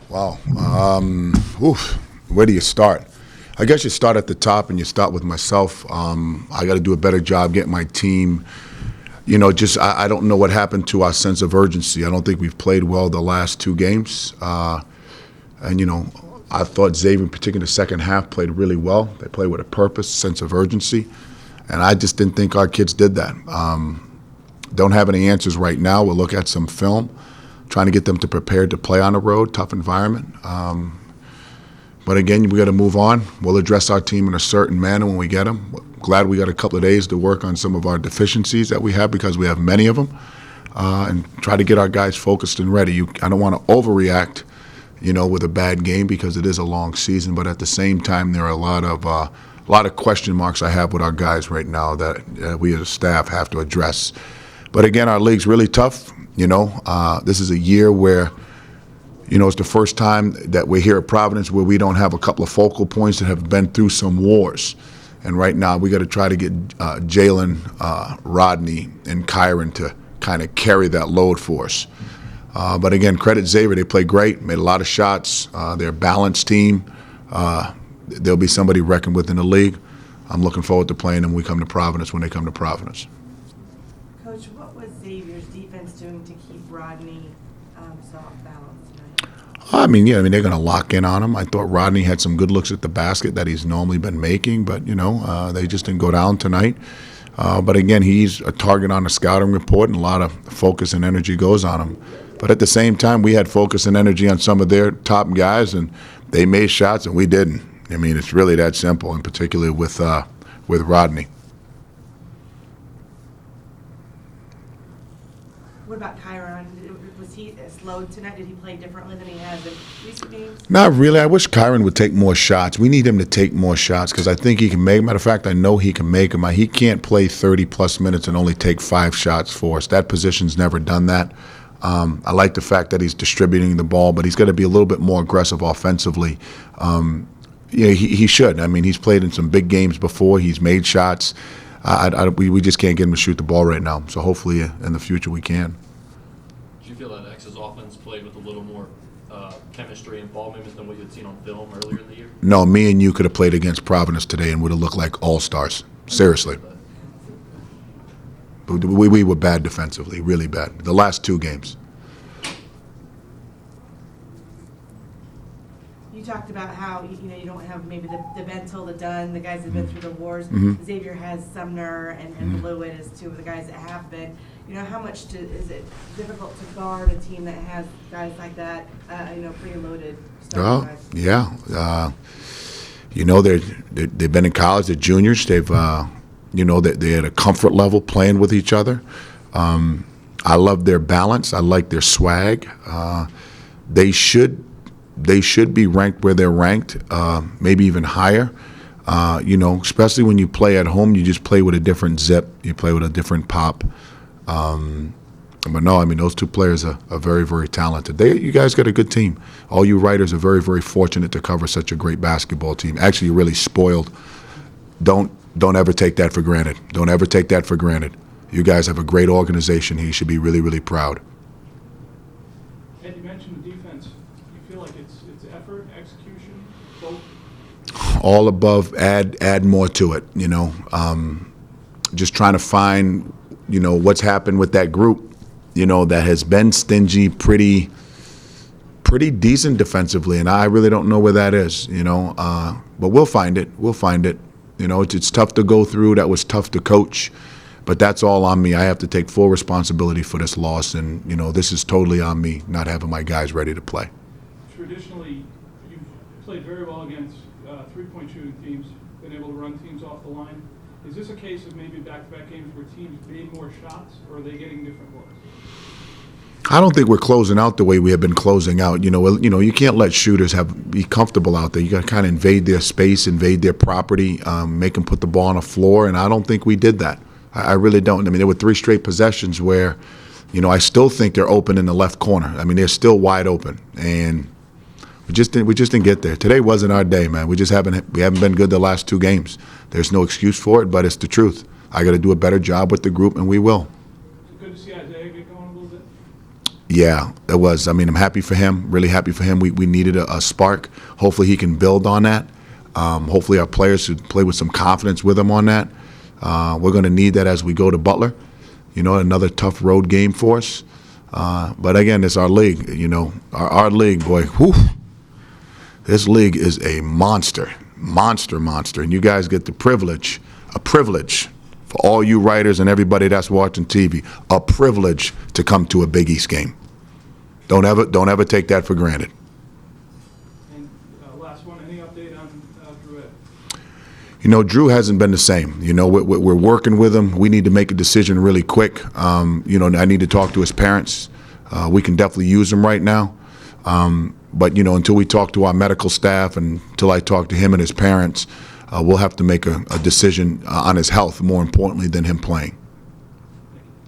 Wow. Where do you start? I guess you start at the top and you start with myself. I got to do a better job getting my team. I don't know what happened to our sense of urgency. I don't think we've played well the last two games. I thought Xavier, in particular, the second half played really well. They played with a purpose, sense of urgency. And I just didn't think our kids did that. Don't have any answers right now. We'll look at some film, trying to get them to prepare to play on the road, tough environment. But again, we got to move on. We'll address our team in a certain manner when we get them. Glad we got a couple of days to work on some of our deficiencies that we have, because we have many of them, and try to get our guys focused and ready. I don't want to overreact, with a bad game, because it is a long season. But at the same time, there are a lot of question marks I have with our guys right now that we as a staff have to address. But again, our league's really tough. This is a year where, it's the first time that we're here at Providence where we don't have a couple of focal points that have been through some wars. And right now we got to try to get Jalen, Rodney, and Kyron to kind of carry that load for us. But again, credit Xavier. They played great, made a lot of shots. They're a balanced team. There'll be somebody reckoned with in the league. I'm looking forward to playing them when they come to Providence. Coach, what was Xavier's defense doing to keep Rodney so off balance tonight? They're going to lock in on him. I thought Rodney had some good looks at the basket that he's normally been making, but, they just didn't go down tonight. But again, he's a target on the scouting report, and a lot of focus and energy goes on him. But at the same time, we had focus and energy on some of their top guys, and they made shots and we didn't. It's really that simple, in particular with Rodney. What about Kyron? Was he slowed tonight? Did he play differently than he has in recent games? Not really. I wish Kyron would take more shots. We need him to take more shots, because I think he can make them. Matter of fact, I know he can make them. He can't play 30-plus minutes and only take 5 shots for us. That position's never done that. I like the fact that he's distributing the ball, but he's got to be a little bit more aggressive offensively. He should. He's played in some big games before. He's made shots. We just can't get him to shoot the ball right now. So hopefully in the future we can. Do you feel that X's offense played with a little more chemistry and ball movement than what you had seen on film earlier in the year? No, me and you could have played against Providence today and would have looked like all-stars. Seriously. We were bad defensively, really bad. The last 2 games. You talked about how you don't have maybe the Bentil, the Dunn, the guys that have been through the wars. Mm-hmm. Xavier has Sumner and Blewett as 2 of the guys that have been. How much is it difficult to guard a team that has guys like that? Preloaded. Oh, yeah. They've been in college. They're juniors. They've they had a comfort level playing with each other. I love their balance. I like their swag. They should be ranked where they're ranked, maybe even higher. Especially when you play at home, you just play with a different zip. You play with a different pop. But no, those 2 players are very, very talented. You guys got a good team. All you writers are very, very fortunate to cover such a great basketball team. Actually, you're really spoiled. Don't ever take that for granted. Don't ever take that for granted. You guys have a great organization. You should be really, really proud. Ed, you mentioned the defense. Do you feel like it's effort, execution, both? All above, add more to it, Just trying to find, what's happened with that group, that has been stingy, pretty decent defensively, and I really don't know where that is, But we'll find it. It's tough to go through. That was tough to coach. But that's all on me. I have to take full responsibility for this loss, and, this is totally on me, not having my guys ready to play. Traditionally, you've played very well against three-point shooting teams, been able to run teams off the line. Is this a case of maybe back-to-back games where teams made more shots, or are they getting different looks? I don't think we're closing out the way we have been closing out. You can't let shooters be comfortable out there. You got to kind of invade their space, invade their property, make them put the ball on the floor, and I don't think we did that. I really don't. There were 3 straight possessions where, I still think they're open in the left corner. They're still wide open, and we just didn't get there. Today wasn't our day, man. We haven't been good the last 2 games. There's no excuse for it, but it's the truth. I got to do a better job with the group, and we will. Good to see Isaiah get going a little bit. Yeah, it was. I mean, I'm happy for him, really happy for him. We needed a spark. Hopefully he can build on that. Hopefully our players should play with some confidence with him on that. We're going to need that as we go to Butler. You know, another tough road game for us. But again, it's our league, you know. Our league, boy, whew. This league is a monster. And you guys get the privilege, a privilege for all you writers and everybody that's watching TV, a privilege to come to a Big East game. Don't ever take that for granted. And last one, any update on Drew Ed? You know, Drew hasn't been the same. You know, we're working with him. We need to make a decision really quick. You know, I need to talk to his parents. We can definitely use him right now. But, you know, until we talk to our medical staff and until I talk to him and his parents, we'll have to make a decision on his health, more importantly than him playing.